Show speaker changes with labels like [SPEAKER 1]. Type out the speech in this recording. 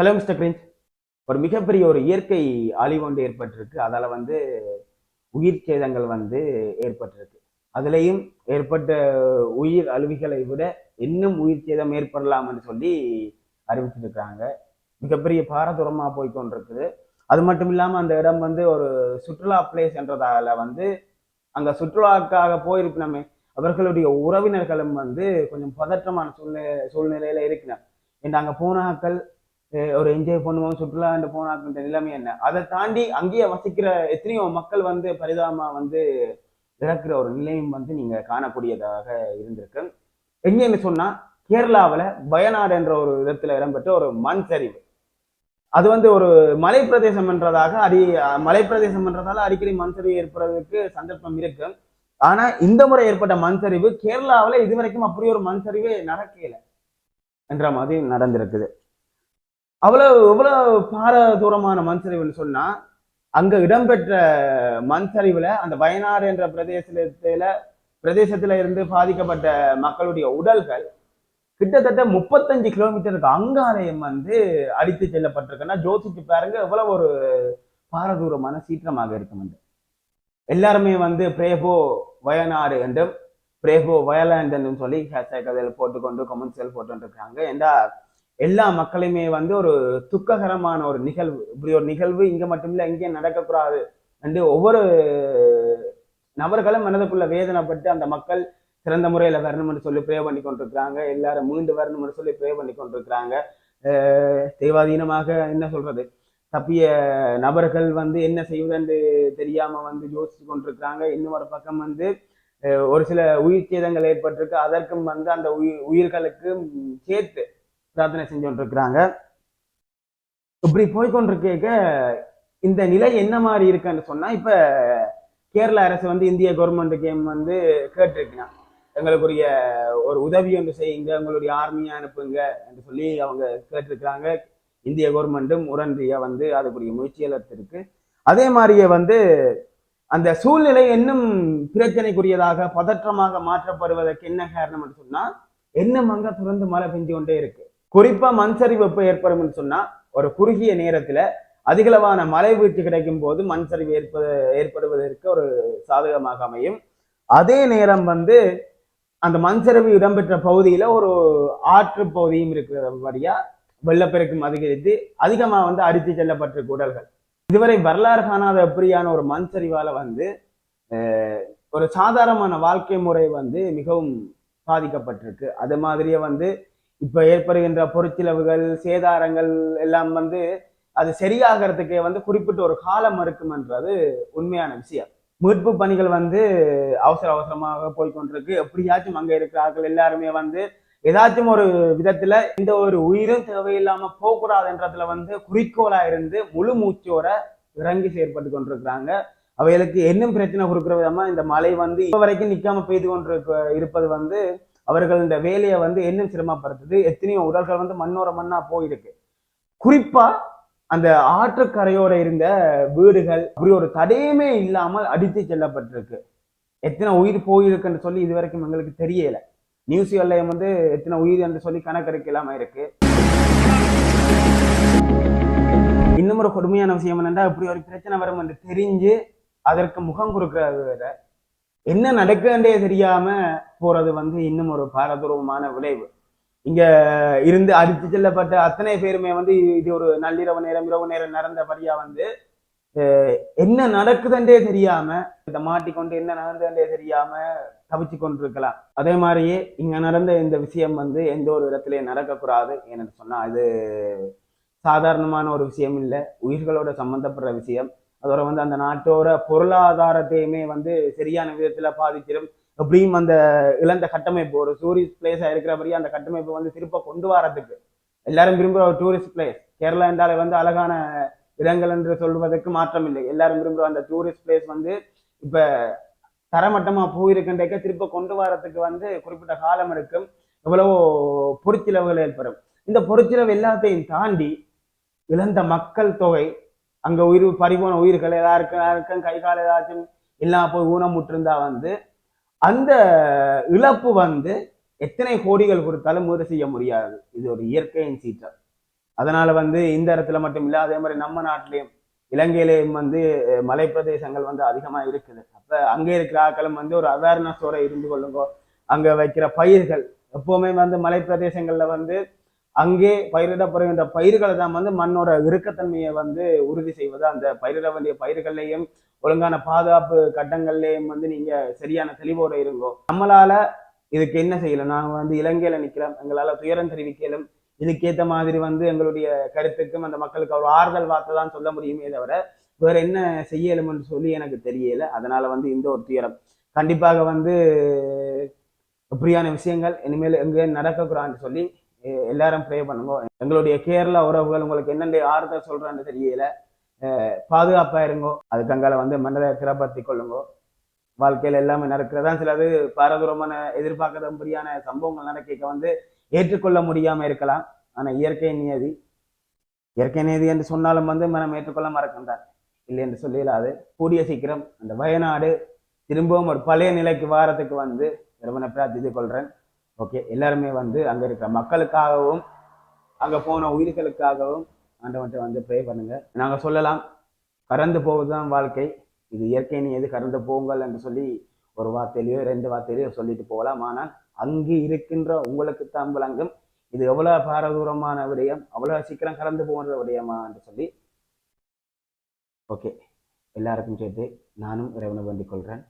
[SPEAKER 1] Hello mister cringe. ஒரு மிகப்பெரிய ஒரு இயற்கை அழிவு ஒன்று ஏற்பட்டிருக்கு. அதால உயிர் சேதங்கள் ஏற்பட்டிருக்கு. அதுலேயும் ஏற்பட்ட உயிர் அழிவுகளை விட இன்னும் உயிர் சேதம் ஏற்படலாம் என்று சொல்லி அறிவிச்சிருக்காங்க. மிகப்பெரிய பாரதூரமா போய் கொண்டிருக்குது. அது மட்டும் இல்லாம அந்த இடம் ஒரு சுற்றுலா பிளேஸ் என்றதால அங்க சுற்றுலாக்காக போயிருக்கணுமே அவர்களுடைய உறவினர்களும் கொஞ்சம் பதற்றமான சூழ்நிலையில இருக்கிறார். அங்க போனாக்கள் ஒரு என்ஜாய் பண்ணுவோம் சுற்றுலா என்று போனாக்கின்ற நிலைமை என்ன, அதை தாண்டி அங்கேயே வசிக்கிற எத்தனையோ மக்கள் பரிதாபமா இறக்குற ஒரு நிலையும் நீங்க காணக்கூடியதாக இருந்திருக்கு. எங்கன்னு சொன்னா கேரளாவில் வயநாடு என்ற ஒரு இடத்துல இடம்பெற்ற ஒரு மண் சரிவு. அது ஒரு மலை பிரதேசம் என்றதாக மலை பிரதேசம் என்றதால அடிக்கடி மண் சரிவு ஏற்படுறதுக்கு சந்தர்ப்பம் இருக்கு. ஆனா இந்த முறை ஏற்பட்ட மண் சரிவு கேரளாவில் இதுவரைக்கும் அப்படி ஒரு மண் சரிவே நடக்கல என்ற மாதிரி நடந்திருக்குது. எவ்வளவு பாரதூரமான மண் சரிவுன்னு சொன்னா அங்க இடம்பெற்ற மண் சரிவுல அந்த வயநாடு என்ற பிரதேசத்துல இருந்து பாதிக்கப்பட்ட மக்களுடைய உடல்கள் கிட்டத்தட்ட 35 கிலோமீட்டருக்கு அங்காலயம் அடித்து செல்லப்பட்டிருக்குன்னா யோசிச்சு பாருங்க எவ்வளவு ஒரு பாரதூரமான சீற்றமாக இருக்கும். எல்லாருமே பிரேபோ வயநாடு என்றும் பிரேபோ வயலாண்ட் என்றும் சொல்லி ஹேஷ்டேக் அதில் போட்டுக்கொண்டு கமெண்ட்ஸ்கள் போட்டு இருக்காங்க. ஏண்டா எல்லா மக்களுமே ஒரு துக்ககரமான ஒரு நிகழ்வு, இப்படி ஒரு நிகழ்வு இங்க மட்டுமில்லை எங்கேயும் நடக்கக்கூடாது என்று ஒவ்வொரு நபர்களும் மனதுக்குள்ள வேதனைப்பட்டு அந்த மக்கள் சிறந்த முறையில வரணும்னு சொல்லி ப்ரே பண்ணி கொண்டிருக்கிறாங்க. எல்லாரும் மீண்டு வரணும்னு சொல்லி ப்ரே பண்ணி கொண்டிருக்கிறாங்க. தெய்வாதீனமாக என்ன சொல்றது, தப்பிய நபர்கள் என்ன செய்வதென்று தெரியாம யோசிச்சு கொண்டிருக்கிறாங்க. இன்னும் ஒரு பக்கம் ஒரு சில உயிர் சேதங்கள் ஏற்பட்டிருக்கு. அதற்கும் அந்த உயிர்களுக்கு சேர்த்து பிரார்த்தனை செஞ்சு கொண்டிருக்கிறாங்க. இப்படி போய்கொண்டிருக்க இந்த நிலை என்ன மாதிரி இருக்குன்னு சொன்னா, இப்ப கேரள அரசு இந்திய கவர்மெண்ட்டுக்கு கேட்டிருக்கிறாங்க, எங்களுக்குரிய ஒரு உதவி ஒன்று செய்யுங்க, எங்களுடைய ஆர்மியா அனுப்புங்க என்று சொல்லி அவங்க கேட்டிருக்கிறாங்க. இந்திய கவர்மெண்ட்டும் உடனடியா அதுக்குரிய முயற்சிகள் எடுத்திருக்கு. அதே மாதிரியே அந்த சூழ்நிலை இன்னும் பிரச்சனைக்குரியதாக பதற்றமாக மாற்றப்படுவதற்கு என்ன காரணம் என்று சொன்னா, இன்னும் அங்க தொடர்ந்து மழை பெஞ்சு கொண்டே இருக்கு. குறிப்பா மண் சரிவு எப்ப ஏற்படும் சொன்னா, ஒரு குறுகிய நேரத்துல அதிகளவான மழை வீழ்ச்சி கிடைக்கும் போது மண் சரிவு ஏற்படுவதற்கு ஒரு சாதகமாக அமையும். அதே நேரம் அந்த மண் சரிவு இடம்பெற்ற பகுதியில ஒரு ஆற்று பகுதியும் இருக்கிறபடியா வெள்ளப்பெருக்கும் அதிகரித்து அதிகமா அடித்து செல்லப்பட்டிருக்க உடல்கள். இதுவரை வரலாறு காணாத எப்படியான ஒரு மண் சரிவால ஒரு சாதாரணமான வாழ்க்கை முறை மிகவும் பாதிக்கப்பட்டிருக்கு. அது மாதிரியே இப்ப ஏற்படுகின்ற பொருட்செலவுகள் சேதாரங்கள் எல்லாம் அது சரியாகிறதுக்கே குறிப்பிட்ட ஒரு காலம் இருக்கும்ன்றது உண்மையான விஷயம். மீட்பு பணிகள் அவசர அவசரமாக போய்கொண்டிருக்கு. எப்படியாச்சும் அங்க இருக்கிறார்கள் எல்லாருமே ஏதாச்சும் ஒரு விதத்துல இந்த ஒரு உயிரும் தேவையில்லாம போகக்கூடாதுன்றதுல குறிக்கோளா இருந்து முழு மூச்சோட இறங்கி செயற்பட்டு கொண்டிருக்கிறாங்க. அவைகளுக்கு என்னும் பிரச்சனை கொடுக்கிற விதமா இந்த மழை இப்ப வரைக்கும் நிக்காம பெய்து இருப்பது அவர்கள் இந்த வேலையை இன்னும் சிரமப்படுத்துது. எத்தனையோ உடல்கள் மண்ணோர மண்ணா போயிருக்கு. குறிப்பா அந்த ஆற்றுக்கரையோட இருந்த வீடுகள் அப்படி ஒரு தடையுமே இல்லாமல் அடித்து செல்லப்பட்டிருக்கு. எத்தனை உயிர் போயிருக்குன்னு சொல்லி இதுவரைக்கும் எங்களுக்கு தெரியல. நியூஸ்கள்ல எத்தனை உயிர் என்று சொல்லி கணக்கெடுக்கலாம இருக்கு. இன்னும் ஒரு கொடுமையான விஷயம் என்னன்னா, இப்படி ஒரு பிரச்சனை வரும் என்று தெரிஞ்சு அதற்கு முகம் கொடுக்கறது விட என்ன நடக்கண்டே தெரியாம போறது இன்னும் ஒரு பாரதூரமான விளைவு. இங்க இருந்து அடித்து செல்லப்பட்ட அத்தனை பேருமே இது ஒரு நள்ளிரவு நேரம் இரவு நேரம் நடந்தபடியா என்ன நடக்குதுன்றே தெரியாம இதை மாட்டிக்கொண்டு என்ன நடந்ததுன்றே தெரியாம தவிச்சு கொண்டிருக்கலாம். அதே மாதிரியே இங்க நடந்த இந்த விஷயம் எந்த ஒரு இடத்துலயே நடக்கக்கூடாது. ஏன்னு சொன்னா இது சாதாரணமான ஒரு விஷயம் இல்லை, உயிர்களோட சம்பந்தப்படுற விஷயம். அதோட அந்த நாட்டோட பொருளாதாரத்தையுமே சரியான விதத்துல பாதிச்சிடும். எப்படியும் அந்த இழந்த கட்டமைப்பு ஒரு டூரிஸ்ட் பிளேஸா இருக்கிறபடியே அந்த கட்டமைப்பு திருப்ப கொண்டு வரதுக்கு எல்லாரும் விரும்புகிற ஒரு டூரிஸ்ட் பிளேஸ் கேரளா என்றாலே அழகான இடங்கள் என்று சொல்வதற்கு மாற்றம் இல்லை. எல்லாரும் விரும்புகிற அந்த டூரிஸ்ட் பிளேஸ் இப்ப தரமட்டமா போயிருக்கின்றக்க திருப்ப கொண்டு வரதுக்கு குறிப்பிட்ட காலம் இருக்கும். எவ்வளவோ பொருட்செலவுகள் ஏற்படும். இந்த பொருட்செலவு எல்லாத்தையும் தாண்டி இழந்த மக்கள் தொகை, அங்க பறிபோன உயிர்கள் யாருக்கும் கை கால ஏதாச்சும் எல்லாம் போய் ஊனமுற்றிருந்தா அந்த இழப்பு எத்தனை கோடிகள் கொடுத்தாலும் ஈடு செய்ய முடியாது. இது ஒரு இயற்கையின் சீற்றம். அதனால வந்து இந்த இடத்துல மட்டும் இல்லை, அதே மாதிரி நம்ம நாட்டிலையும் இலங்கையிலேயும் வந்து மலை பிரதேசங்கள் வந்து அதிகமா இருக்குது. அப்ப அங்கே இருக்கிற ஆக்களும் வந்து ஒரு அவேர்னஸோட இருந்து கொள்ளுங்க. அங்க வைக்கிற பயிர்கள் எப்பவுமே வந்து மலை பிரதேசங்கள்ல வந்து அங்கே பயிரிடப்படுகின்ற பயிர்களை தான் வந்து மண்ணோட இறுக்கத்தன்மையை வந்து உறுதி செய்வது. அந்த பயிரிட வேண்டிய பயிர்கள்லையும் ஒழுங்கான பாதுகாப்பு கட்டங்கள்லையும் வந்து நீங்க சரியான தெளிவோட இருங்கோ. நம்மளால இதுக்கு என்ன செய்யலாம்? நாங்க வந்து இலங்கையில நிக்கிறோம், எங்களால துயரம் தெரிவிக்கலும், இதுக்கேற்ற மாதிரி வந்து எங்களுடைய கருத்துக்கும் அந்த மக்களுக்கு ஒரு ஆறுதல் வார்த்தை தான் சொல்ல முடியுமே தவிர வேற என்ன செய்யலும்னு சொல்லி எனக்கு தெரியல. அதனால வந்து இந்த ஒரு துயரம் கண்டிப்பாக வந்து இப்படியான விஷயங்கள் இனிமேல் எங்க நடக்கக்கூடாதுன்னு சொல்லி எல்லாரும் ப்ரே பண்ணுங்க. எங்களுடைய கேரளா உறவுகள் உங்களுக்கு என்னென்ன ஆறுதல் சொல்றான்னு தெரியல. பாதுகாப்பா இருங்கோ. அதுக்கு அங்கால வந்து மனதை திறப்படுத்திக் கொள்ளுங்கோ. வாழ்க்கையில எல்லாமே நடக்கிறதா சிலது பாரதூரமான எதிர்பார்க்காதபடியான சம்பவங்கள் நடக்க வந்து ஏற்றுக்கொள்ள முடியாம இருக்கலாம். ஆனா இயற்கை நியதி, இயற்கை நியதி என்று சொன்னாலும் வந்து மனம் ஏற்றுக்கொள்ள மறக்கின்றார் இல்லை என்று சொல்லிடாது. கூடிய சீக்கிரம் அந்த வயநாடு திரும்பவும் ஒரு பழைய நிலைக்கு வாரத்துக்கு வந்து இறைவனை பிரார்த்தித்துக் கொள்றேன். ஓகே, எல்லாருமே வந்து அங்க இருக்கிற மக்களுக்காகவும் அங்க போன உயிர்களுக்காகவும் ஆண்டவன்கிட்ட வந்து ப்ரே பண்ணுங்க. நாங்க சொல்லலாம், கடந்து போவதுதான் வாழ்க்கை, இது இயற்கை நீ எது கடந்து போங்கள் என்று சொல்லி ஒரு வார்த்தையிலையோ 2 வார்த்தையிலையோ சொல்லிட்டு போகலாம். ஆனால் அங்கு இருக்கின்ற உங்களுக்கு தான் விளங்கும் இது எவ்வளவு பாரதூரமான விடயம், அவ்வளவு சீக்கிரம் கடந்து போகிற விடயமா என்று சொல்லி. ஓகே, எல்லாருக்கும் சேர்த்து நானும் இறைவனை வேண்டிக் கொள்றேன்.